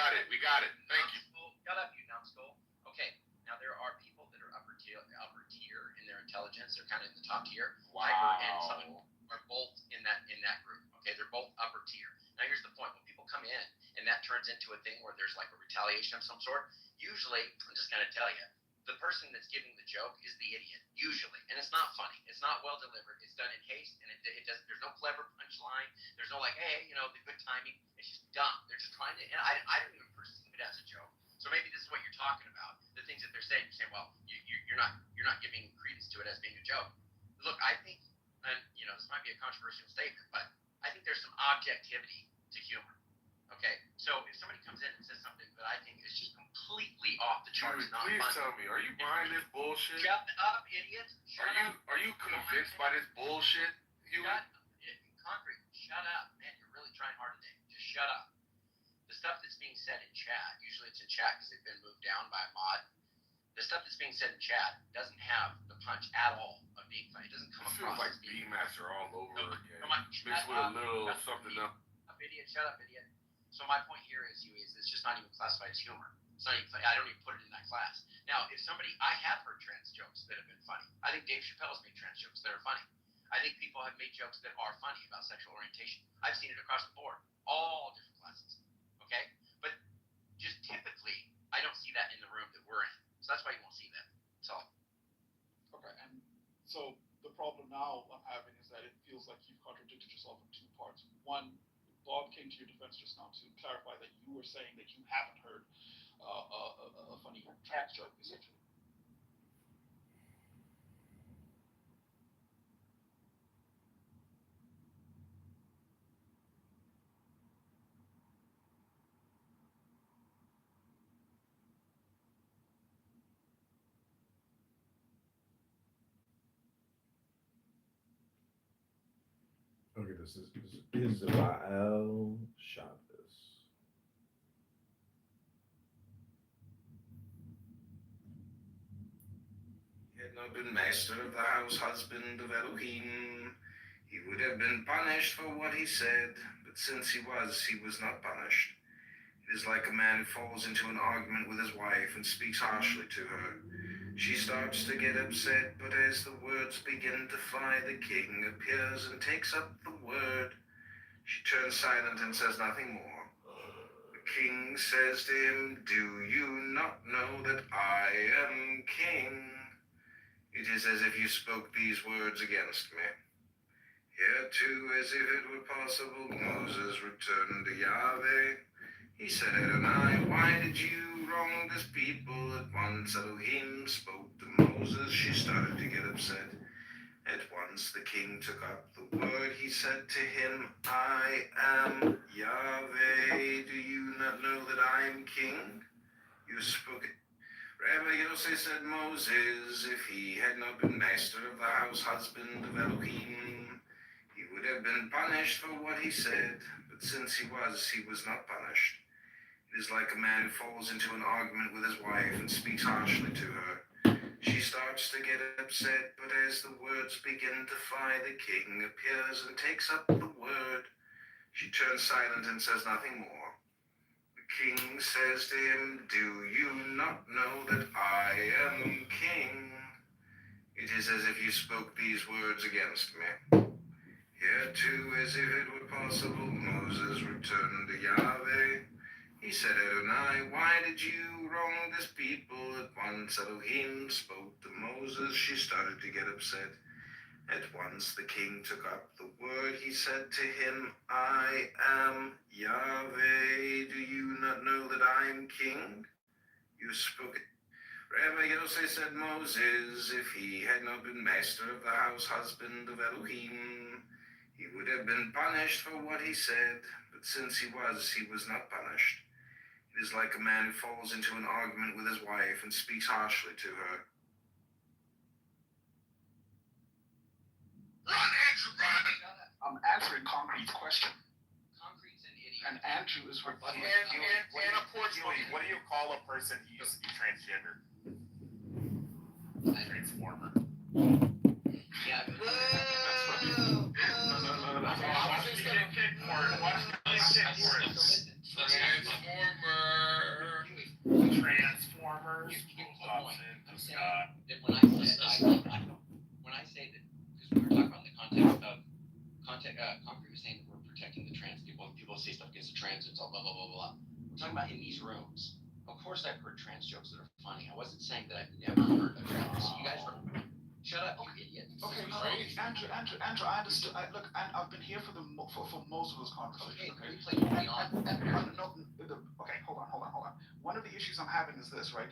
got it. We got it. Thank you. Shut up, you numbskull. Okay, now there are people that are upper tier in their intelligence. They're kind of in the top tier. Wow. Hyper and someone are both in that group. Okay, they're both upper tier. Now here's the point: when people come in and that turns into a thing where there's like a retaliation of some sort, usually I'm just gonna tell you, the person that's giving the joke is the idiot, usually, and it's not funny. It's not well delivered. It's done in haste, and it doesn't. There's no clever punchline. There's no like, hey, the good timing. It's just dumb. They're just trying to, and I don't even perceive it as a joke. So maybe this is what you're talking about. The things that they're saying, you're saying, well, you're not giving credence to it as being a joke. Look, I think, and this might be a controversial statement, but I think there's some objectivity to humor. Okay, so if somebody comes in and says something that I think is just completely off the charts, not please funny, tell me, are you buying this bullshit? Shut up, idiot! Are you convinced by this bullshit, Huey? Concrete, shut up, man! You're really trying hard today. Just shut up. The stuff that's being said in chat, usually it's in chat because they've been moved down by a mod. The stuff that's being said in chat doesn't have the punch at all of being funny. It doesn't come across. Feels like B-Master all over again. Come on, mixed with a little something up. Idiot, shut up, idiot. So my point here is, it's just not even classified as humor. It's not even funny. I don't even put it in that class. Now, I have heard trans jokes that have been funny. I think Dave Chappelle's made trans jokes that are funny. I think people have made jokes that are funny about sexual orientation. I've seen it across the board, all different classes. Okay, but just typically, I don't see that in the room that we're in. So that's why you won't see that. That's all. Okay, and so the problem now I'm having is that it feels like you've contradicted yourself in two parts. One, Bob came to your defense just now to clarify that you were saying that you haven't heard a funny trans joke, essentially. Okay, this is Israel Shabbos. He had not been master of the house, husband of Elohim. He would have been punished for what he said, but since he was not punished. It is like a man who falls into an argument with his wife and speaks harshly to her. She starts to get upset, but as the words begin to fly, the king appears and takes up the word. She turns silent and says nothing more. The king says to him, "Do you not know that I am king? It is as if you spoke these words against me." Here too, as if it were possible, Moses returned to Yahweh. He said, "Adonai, why did you wrong this people?" At once Elohim spoke to Moses. She started to get upset. At once the king took up the word. He said to him, "I am Yahweh. Do you not know that I am king? You spoke it." Rabbi Yosef said, "Moses, if he had not been master of the house, husband of Elohim, he would have been punished for what he said. But since he was not punished. It is like a man who falls into an argument with his wife and speaks harshly to her. She starts to get upset, but as the words begin to fly, the king appears and takes up the word. She turns silent and says nothing more. The king says to him, "Do you not know that I am king? It is as if you spoke these words against me." Here too, as if it were possible, Moses returned to Yahweh. He said, "Adonai, why did you wrong this people?" At once Elohim spoke to Moses. She started to get upset. At once the king took up the word. He said to him, "I am Yahweh. Do you not know that I am king? You spoke it." Rabbi Yosef said, "Moses, if he had not been master of the house, husband of Elohim, he would have been punished for what he said. But since he was not punished. It is like a man who falls into an argument with his wife and speaks harshly to her. Run, Andrew, run! I'm answering Concrete's question, Concrete's an idiot. and Andrew is rebutting. And of course, What do you call a person who used to be transgender? Transformer. Yeah. Transformer. farmers, You who get the point. Hobson, I'm who saying Scott. that when I said when I say that, because we were talking about in the context of Concrete was saying that we're protecting the trans people. People say stuff against the trans, it's all blah blah blah blah. We're talking about in these rooms. Of course, I've heard trans jokes that are funny. I wasn't saying that I've never heard a trans. You guys were. Shut up, you idiot. Okay, Andrew, I understood. Look, I've been here for most of those conversations. Okay, Replay will be on. Okay, hold on. One of the issues I'm having is this, right?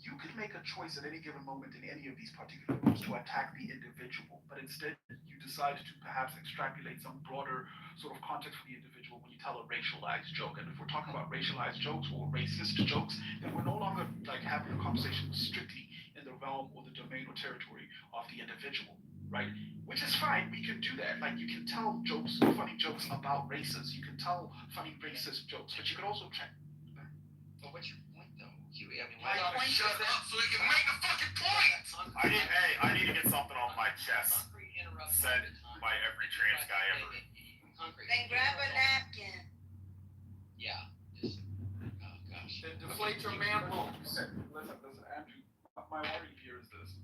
You could make a choice at any given moment in any of these particular groups to attack the individual, but instead you decide to perhaps extrapolate some broader sort of context for the individual when you tell a racialized joke. And if we're talking about racialized jokes or racist jokes, then we're no longer like having a conversation strictly in the realm or the domain or territory of the individual, right? Which is fine, we can do that. Like you can tell jokes, funny jokes about races. You can tell funny racist jokes, but you can also But what's your point, though, Huey? I mean, Why shut up so he can make the fucking point? I need to get something off my chest. Concrete interrupts Said all the time. by every trans guy ever. Concrete. Then grab a napkin. Yeah. Just, oh gosh. Then deflate your mantle. Listen, Andrew. My worry here is this: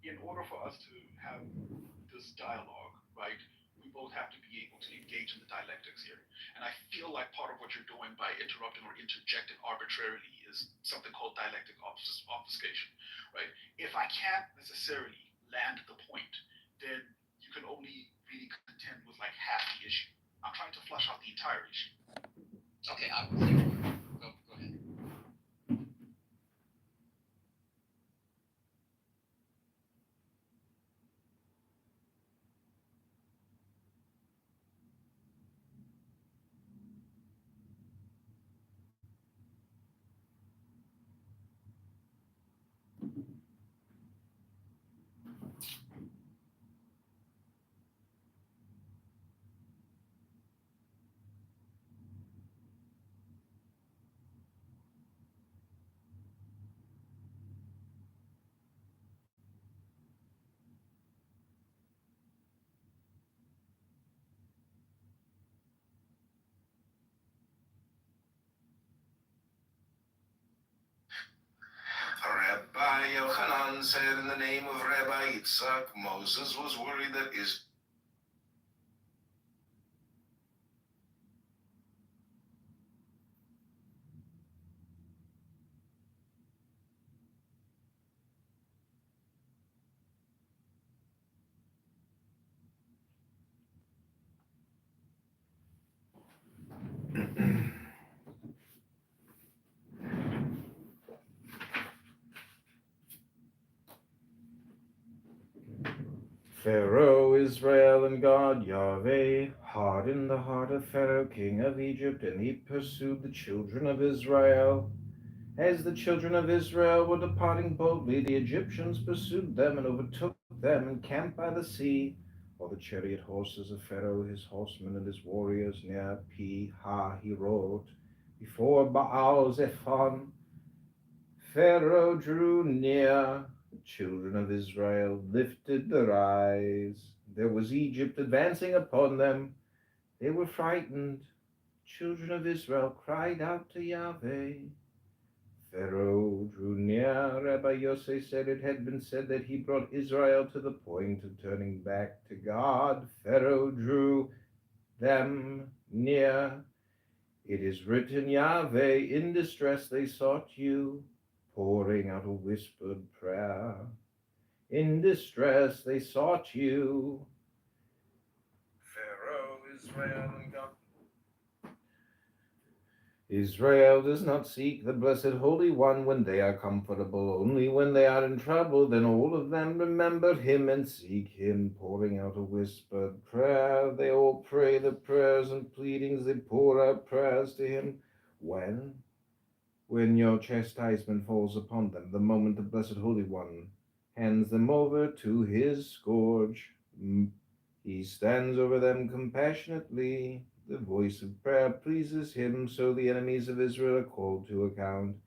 in order for us to have this dialogue, right, we both have to be able to engage in the dialectics here. And I feel like part of what you're doing by interrupting or interjecting arbitrarily is something called dialectic obfuscation, right? If I can't necessarily land the point, then you can only really contend with like half the issue. I'm trying to flush out the entire issue. Okay, I will say go ahead. Rabbi Yochanan said in the name of Rabbi Yitzhak, Moses was worried that his Pharaoh, Israel, and God, Yahweh, hardened the heart of Pharaoh, king of Egypt, and he pursued the children of Israel. As the children of Israel were departing boldly, the Egyptians pursued them and overtook them and camped by the sea. While the chariot horses of Pharaoh, his horsemen, and his warriors near Pi-Hahirot, before Baal-Zephon, Pharaoh drew near. The children of Israel lifted their eyes. There was Egypt advancing upon them. They were frightened. Children of Israel cried out to Yahweh. Pharaoh drew near. Rabbi Yosef said it had been said that he brought Israel to the point of turning back to God. Pharaoh drew them near. It is written, Yahweh, in distress they sought you, pouring out a whispered prayer. In distress they sought you. Pharaoh, Israel, and God. Israel does not seek the Blessed Holy One when they are comfortable. Only when they are in trouble, then all of them remember him and seek him, pouring out a whispered prayer. They all pray the prayers and pleadings. They pour out prayers to him. When your chastisement falls upon them, the moment the Blessed Holy One hands them over to his scourge, he stands over them compassionately. The voice of prayer pleases him, so the enemies of Israel are called to account.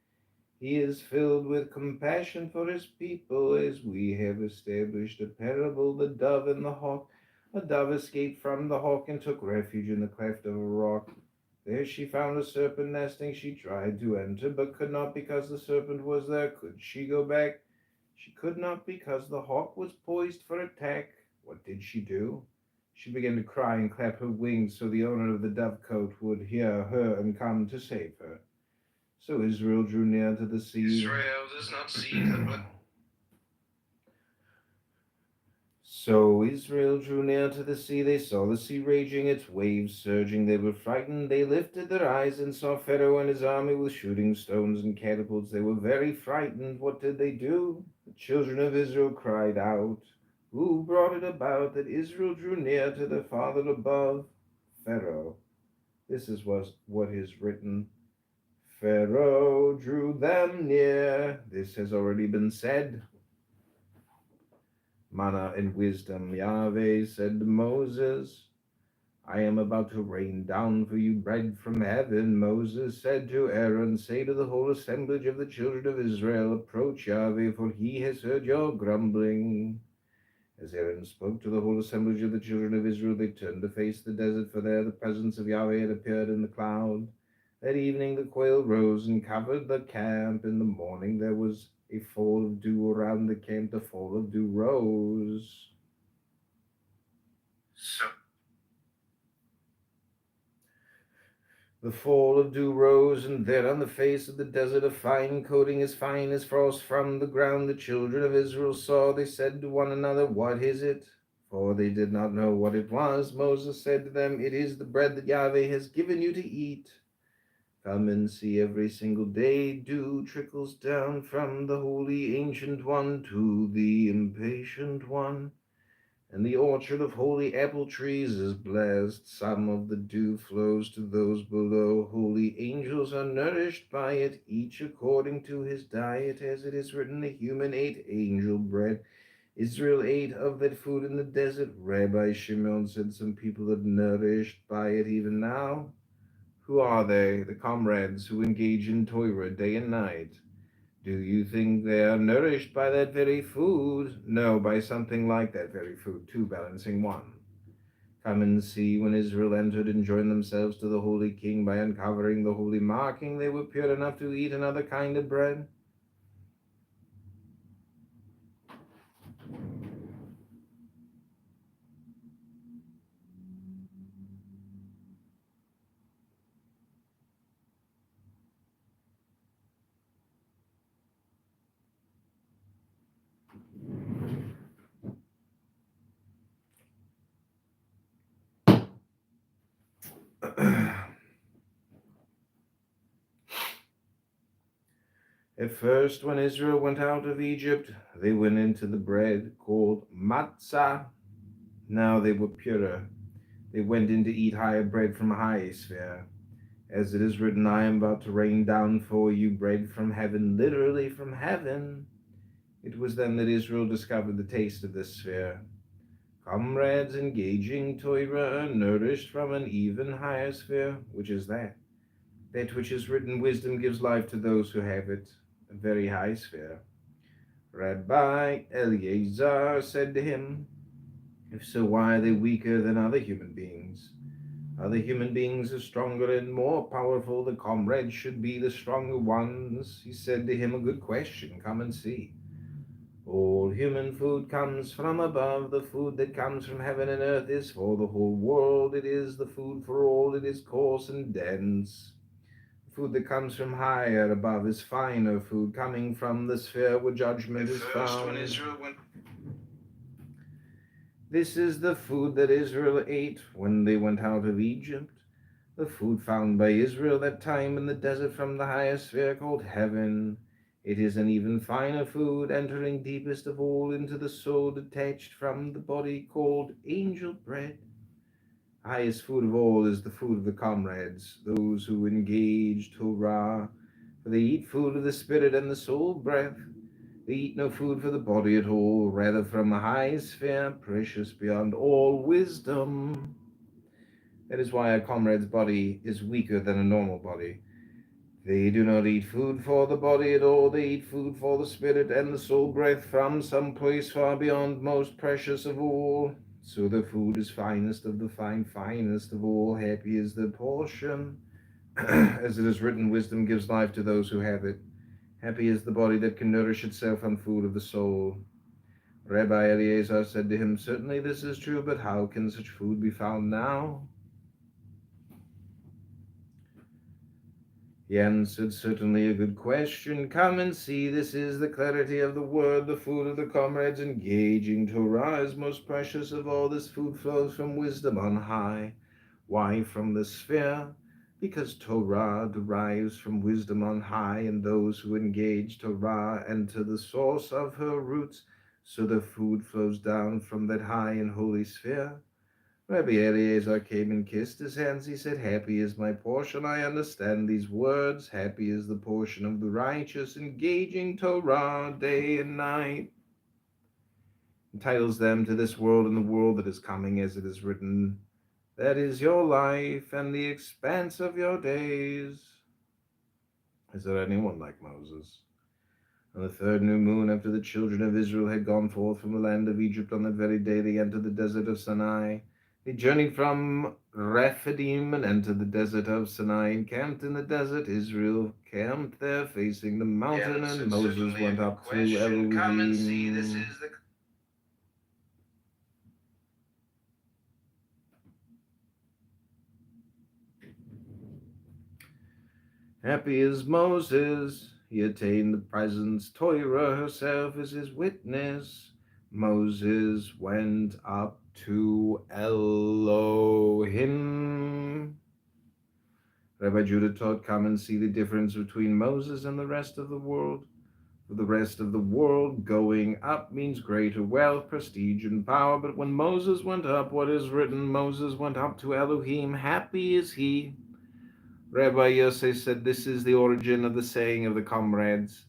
He is filled with compassion for his people, as we have established a parable, the dove and the hawk. A dove escaped from the hawk and took refuge in the cleft of a rock. There she found a serpent nesting. She tried to enter, but could not because the serpent was there. Could she go back? She could not because the hawk was poised for attack. What did she do? She began to cry and clap her wings so the owner of the dovecote would hear her and come to save her. So Israel drew near to the sea. Israel does not see the So Israel drew near to the sea. They saw the sea raging, its waves surging. They were frightened. They lifted their eyes and saw Pharaoh and his army with shooting stones and catapults. They were very frightened. What did they do? The children of Israel cried out. Who brought it about that Israel drew near to their father above? Pharaoh. This is what is written. Pharaoh drew them near. This has already been said. Manna and wisdom. Yahweh said to Moses, I am about to rain down for you bread from heaven. Moses said to Aaron, say to the whole assemblage of the children of Israel, approach Yahweh, for he has heard your grumbling. As Aaron spoke to the whole assemblage of the children of Israel, they turned to face the desert, for there the presence of Yahweh had appeared in the cloud. That evening the quail rose and covered the camp. In the morning there was a fall of dew around the camp. The fall of dew rose. So The fall of dew rose, and there on the face of the desert a fine coating as fine as frost from the ground. The children of Israel saw. They said to one another, what is it? For they did not know what it was. Moses said to them, it is the bread that Yahweh has given you to eat. Come and see, every single day dew trickles down from the holy ancient one to the impatient one. And the orchard of holy apple trees is blessed. Some of the dew flows to those below. Holy angels are nourished by it, each according to his diet. As it is written, the human ate angel bread. Israel ate of that food in the desert. Rabbi Shimon said some people are nourished by it even now. Who are they? The comrades who engage in Torah day and night. Do you think they are nourished by that very food? No, by something like that very food, two balancing one. Come and see, when Israel entered and joined themselves to the holy king by uncovering the holy marking, they were pure enough to eat another kind of bread. At first, when Israel went out of Egypt, they went into the bread called matzah. Now they were purer. They went in to eat higher bread from a higher sphere. As it is written, I am about to rain down for you bread from heaven, literally from heaven. It was then that Israel discovered the taste of this sphere. Comrades engaging Torah are nourished from an even higher sphere. Which is that? That which is written, wisdom gives life to those who have it, a very high sphere. Rabbi Eleazar said to him, if so, why are they weaker than other human beings? Other human beings are stronger and more powerful. The comrades should be the stronger ones. He said to him, a good question, come and see. All human food comes from above. The food that comes from heaven and earth is for the whole world. It is the food for all. It is coarse and dense. The food that comes from higher above is finer food, coming from the sphere where judgment is found. when Israel went This is the food that Israel ate when they went out of Egypt, the food found by Israel that time in the desert from the higher sphere called heaven. It is an even finer food, entering deepest of all into the soul, detached from the body, called angel bread. Highest food of all is the food of the comrades, those who engage Torah, for they eat food of the spirit and the soul breath. They eat no food for the body at all, rather from a high sphere, precious beyond all wisdom. That is why a comrade's body is weaker than a normal body. They do not eat food for the body at all. They eat food for the spirit and the soul breath from some place far beyond, most precious of all. So the food is finest of the fine, finest of all. Happy is the portion As it is written, wisdom gives life to those who have it. Happy is the body that can nourish itself on food of the soul. Rabbi Eliezer said to him, Certainly this is true, but how can such food be found now? He answered, Certainly a good question. Come and see, this is the clarity of the word, the food of the comrades engaging. Torah is most precious of all. This food flows from wisdom on high. Why from the sphere? Because Torah derives from wisdom on high, and those who engage Torah enter the source of her roots, so the food flows down from that high and holy sphere. Rabbi Eliezer came and kissed his hands. He said, Happy is my portion. I understand these words. Happy is the portion of the righteous, engaging Torah day and night. Entitles them to this world and the world that is coming, as it is written, That is your life and the expanse of your days. Is there anyone like Moses? On the third new moon, after the children of Israel had gone forth from the land of Egypt, on that very day they entered the desert of Sinai. They journeyed from Rephidim and entered the desert of Sinai, and camped in the desert. Israel camped there, facing the mountain, and Moses went up to Elohim. Come and see, this is the Happy is Moses, he attained the presence. Torah herself is his witness. Moses went up to Elohim. Rabbi Judah taught, Come and see the difference between Moses and the rest of the world. For the rest of the world, going up means greater wealth, prestige, and power. But when Moses went up, what is written, Moses went up to Elohim. Happy is he. Rabbi Yosef said, This is the origin of the saying of the comrades.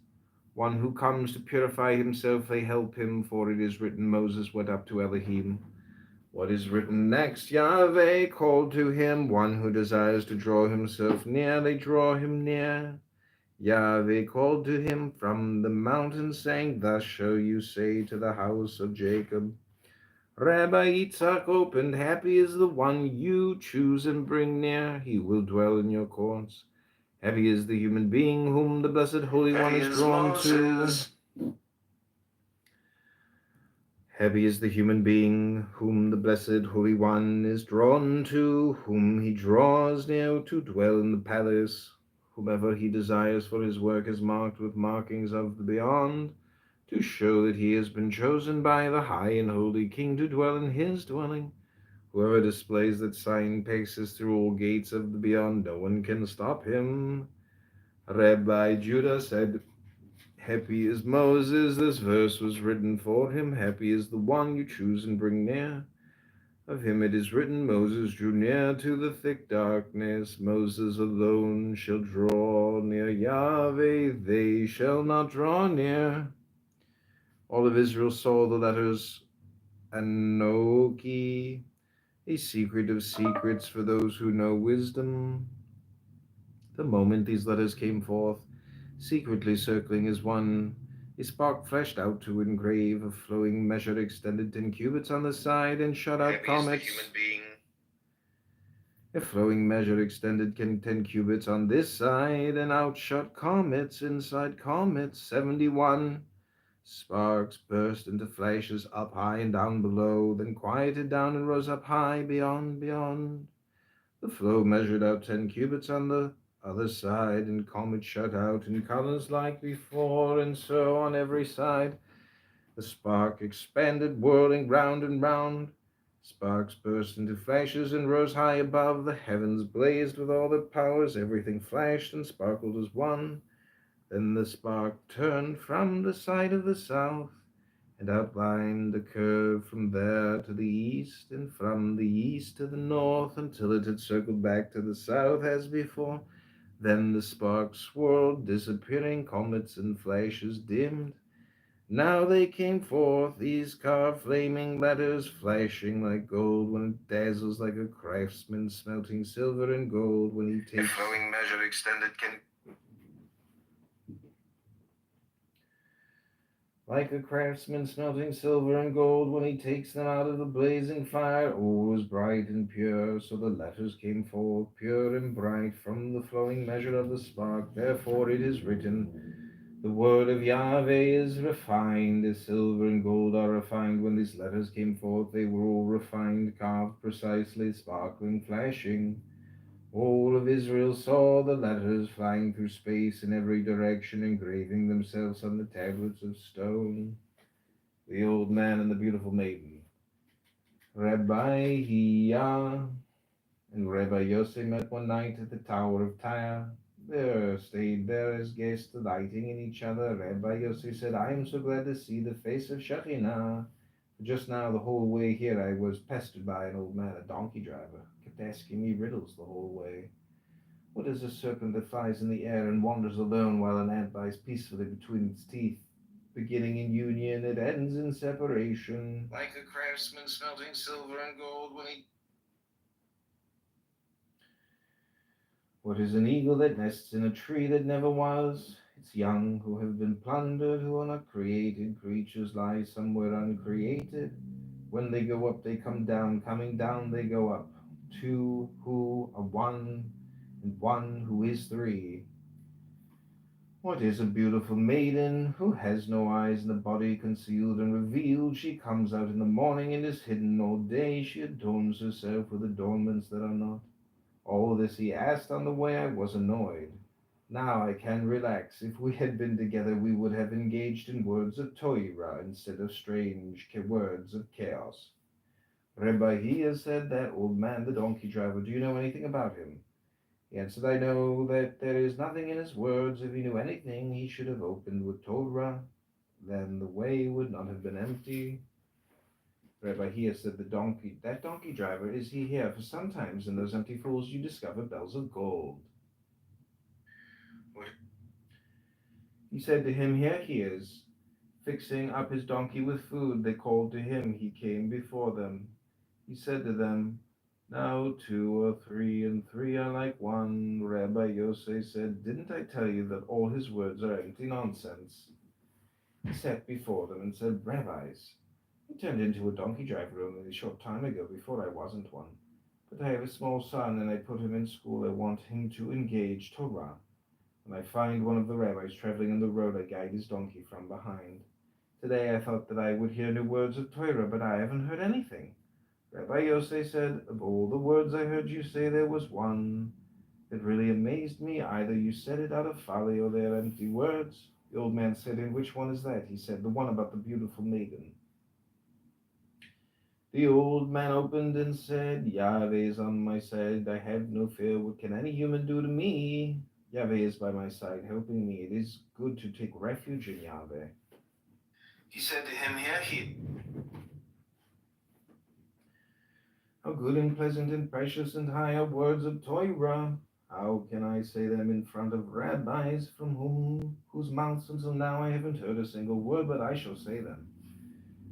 One who comes to purify himself, they help him, for it is written, Moses went up to Elohim. What is written next? Yahweh called to him. One who desires to draw himself near, they draw him near. Yahweh called to him from the mountain, saying, Thus shall you say to the house of Jacob. Rabbi Yitzhak opened, Happy is the one you choose and bring near. He will dwell in your courts. Happy is the human being whom the Blessed Holy One is drawn to. Happy is the human being whom the Blessed Holy One is drawn to, whom he draws near to dwell in the palace. Whomever he desires for his work is marked with markings of the beyond, to show that he has been chosen by the high and holy King to dwell in his dwelling. Whoever displays that sign passes through all gates of the beyond. No one can stop him. Rabbi Judah said, Happy is Moses, this verse was written for him. Happy is the one you choose and bring near. Of him it is written, Moses drew near to the thick darkness. Moses alone shall draw near Yahweh, they shall not draw near. All of Israel saw the letters Anoki, a secret of secrets for those who know wisdom. The moment these letters came forth, secretly circling as one, a spark flashed out to engrave. A flowing measure extended 10 cubits on the side and shot out comets. A flowing measure extended 10 cubits on this side and outshot comets inside comets. 71 sparks burst into flashes up high and down below, then quieted down and rose up high beyond. The flow measured out 10 cubits on the other side, and comets shot out in colors like before, and so on every side. The spark expanded, whirling round and round. Sparks burst into flashes and rose high above. The heavens blazed with all their powers. Everything flashed and sparkled as one. Then the spark turned from the side of the south and outlined a curve from there to the east, and from the east to the north, until it had circled back to the south as before. Then the spark swirled, disappearing, comets and flashes dimmed. Now they came forth, these carved flaming letters, flashing like gold when it dazzles, like a craftsman smelting silver and gold when he takes... A flowing measure extended can... Like a craftsman smelting silver and gold when he takes them out of the blazing fire. All was bright and pure, so the letters came forth, pure and bright, from the flowing measure of the spark. Therefore it is written, the word of Yahweh is refined, as silver and gold are refined. When these letters came forth, they were all refined, carved precisely, sparkling, flashing. All of Israel saw the letters flying through space in every direction, engraving themselves on the tablets of stone. The old man and the beautiful maiden. Rabbi Hiyah and Rabbi Yosef met one night at the Tower of Tyre. They stayed there as guests, delighting in each other. Rabbi Yosef said, I am so glad to see the face of Shekhinah. Just now, the whole way here, I was pestered by an old man, a donkey driver, kept asking me riddles the whole way. What is a serpent that flies in the air and wanders alone while an ant lies peacefully between its teeth? Beginning in union, it ends in separation. Like a craftsman smelting silver and gold when he. What is an eagle that nests in a tree that never was? Its young who have been plundered, who are not created creatures, lie somewhere uncreated. When they go up, they come down. Coming down, they go up. Two who are one, and one who is three. What is a beautiful maiden who has no eyes and a body concealed and revealed? She comes out in the morning and is hidden all day. She adorns herself with adornments that are not. All this he asked on the way. I was annoyed. Now I can relax. If we had been together, we would have engaged in words of Torah instead of strange words of chaos. Rabbi Hia said, that old man, the donkey driver, do you know anything about him? He answered, I know that there is nothing in his words. If he knew anything, he should have opened with Torah. Then the way would not have been empty. Rabbi Hia said, that donkey driver, is he here? For sometimes in those empty fools you discover bells of gold. What? He said to him, here he is, fixing up his donkey with food. They called to him. He came before them. He said to them, now two or three and three are like one. Rabbi Yosef said, didn't I tell you that all his words are empty nonsense? He sat before them and said, rabbis, I turned into a donkey driver only a short time ago. Before I wasn't one. But I have a small son and I put him in school. I want him to engage Torah. When I find one of the rabbis traveling on the road, I guide his donkey from behind. Today I thought that I would hear new words of Torah, but I haven't heard anything. Rabbi Yosef said, of all the words I heard you say, there was one that really amazed me. Either you said it out of folly or they're empty words. The old man said, and which one is that? He said, the one about the beautiful maiden. The old man opened and said, Yahweh is on my side. I have no fear. What can any human do to me? Yahweh is by my side, helping me. It is good to take refuge in Yahweh. He said to him, here he. How good and pleasant and precious and high are words of Torah. How can I say them in front of rabbis from whose mouths until now I haven't heard a single word, but I shall say them.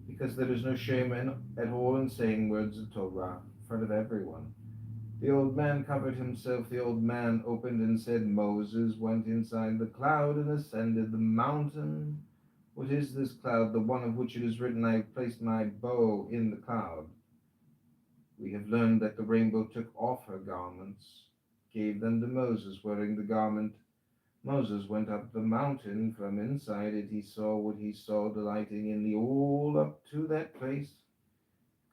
Because there is no shame at all in saying words of Torah in front of everyone. The old man covered himself. The old man opened and said, Moses went inside the cloud and ascended the mountain. What is this cloud? The one of which it is written, I placed my bow in the cloud. We have learned that the rainbow took off her garments, gave them to Moses wearing the garment. Moses went up the mountain. From inside it he saw what he saw, delighting in the all up to that place.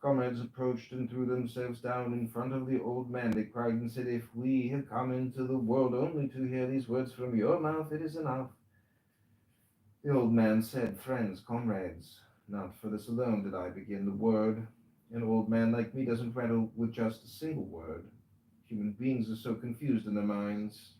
Comrades approached and threw themselves down in front of the old man. They cried and said, if we have come into the world only to hear these words from your mouth, it is enough. The old man said, friends, comrades, not for this alone did I begin the word. An old man like me doesn't rattle with just a single word. Human beings are so confused in their minds.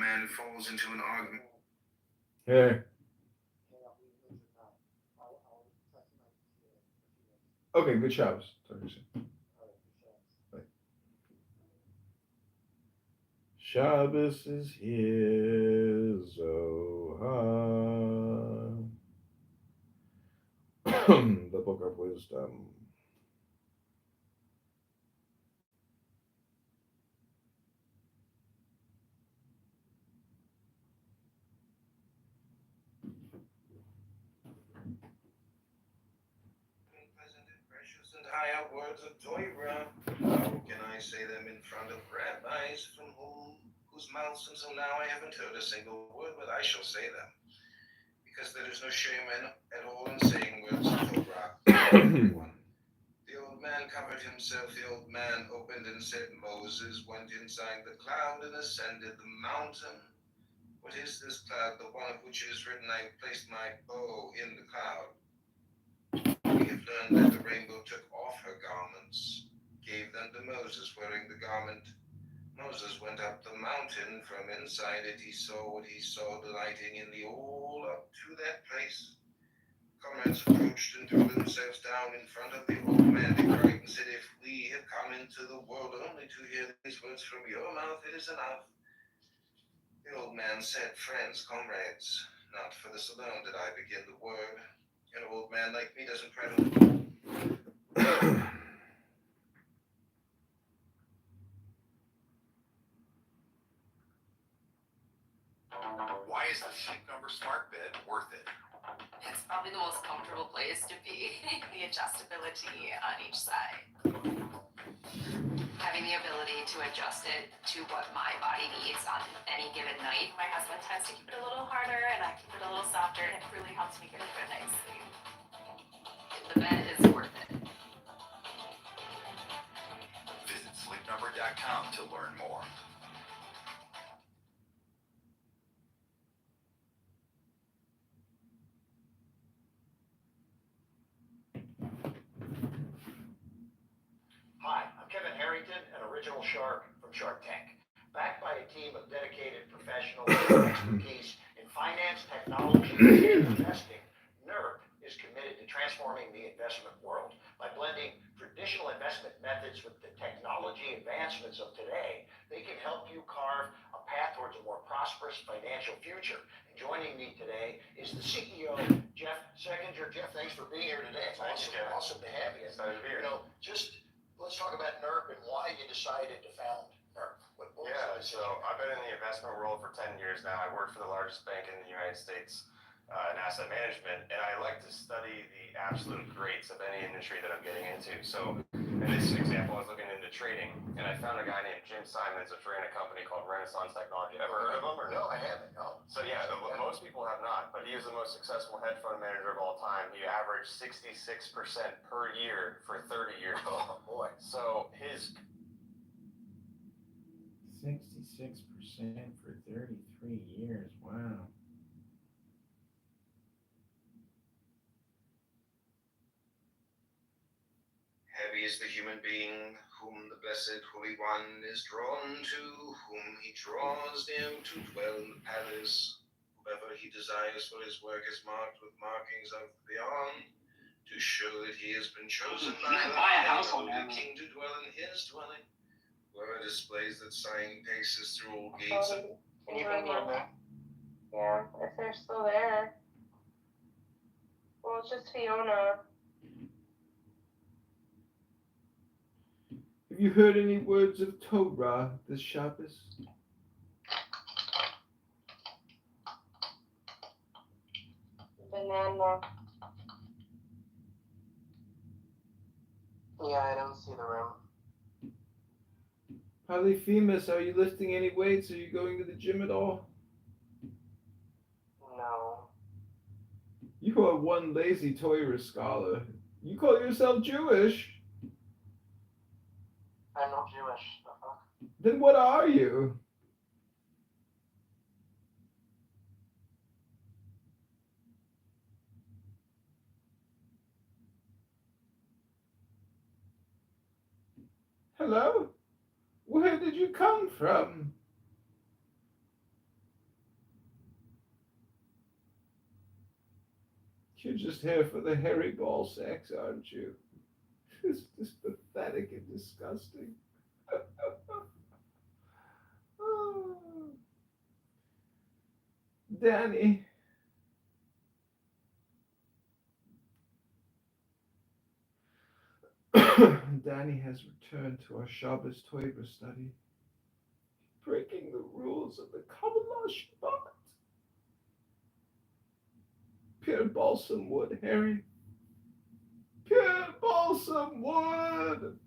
man who falls into an argument. Here. Okay, good Shabbos. Shabbos is here, Zohar. The Book of Wisdom. Pleasant and precious and high words of Torah. How can I say them in front of rabbis from whose mouths until now I haven't heard a single word, but I shall say them. Because there is no shame at all in saying words of Torah. The old man covered himself, the old man opened and said, Moses went inside the cloud and ascended the mountain. What is this cloud? The one of which it is written, I have placed my bow in the cloud. We have learned that the rainbow took off her garments, gave them to Moses wearing the garment. Moses went up the mountain. From inside it he saw what he saw, delighting in the all up to that place. Comrades approached and threw themselves down in front of the old man. They cried and said, If we have come into the world only to hear these words from your mouth, it is enough. The old man said, Friends, comrades, not for this alone did I begin the word. An old man like me doesn't prattle. Why is the Sleep Number smart bed worth it? It's probably the most comfortable place to be. The adjustability on each side. Having the ability to adjust it to what my body needs on any given night. My husband tends to keep it a little harder and I keep it a little softer, and it really helps me get a good night's sleep. The bed is worth it. Visit sleepnumber.com to learn more. Hi, I'm Kevin Harrington, an original shark from Shark Tank. Backed by a team of dedicated professionals with expertise in finance, technology, and investing, NERP is committed to transforming the investment world. By blending traditional investment methods with the technology advancements of today, they can help you carve a path towards a more prosperous financial future. And joining me today is the CEO, Jeff Seckinger. Jeff, thanks for being here today. It's awesome to have you. Excited to be here. Let's talk about NERP and why you decided to found NERP. So I've been in the investment world for 10 years now. I work for the largest bank in the United States in asset management, and I like to study the absolute greats of any industry that I'm getting into. So in this example, I was looking into trading, and I found a guy named Jim Simons, who ran a company called Renaissance Technology. Ever heard of him or no? No, I haven't. No. So yeah, most people have not, but he was the most successful hedge fund manager of all time. He averaged 66% per year for 30 years. Oh boy. So his 66% for 33 years. Wow. Happy is the human being whom the blessed Holy One is drawn to, whom he draws near to dwell in the palace. Whoever he desires for his work is marked with markings of beyond, to show that he has been chosen by the Holy King to dwell in his dwelling. Whoever displays that sign paces through all gates of... Can you bring me in there? Yeah, if they're still there. Well, it's just Fiona. Have you heard any words of Torah this Shabbos? Banana. Yeah, I don't see the room. Polyphemus, are you lifting any weights? Are you going to the gym at all? No. You are one lazy Torah scholar. You call yourself Jewish? I'm not Jewish. The fuck? Then what are you? Hello? Where did you come from? You're just here for the hairy ball sex, aren't you? It's just pathetic and disgusting. Oh. Danny. Danny has returned to our Shabbos Toiber study, breaking the rules of the Kabbalah Shabbat. Pure balsam wood, Harry. Pure balsam wood.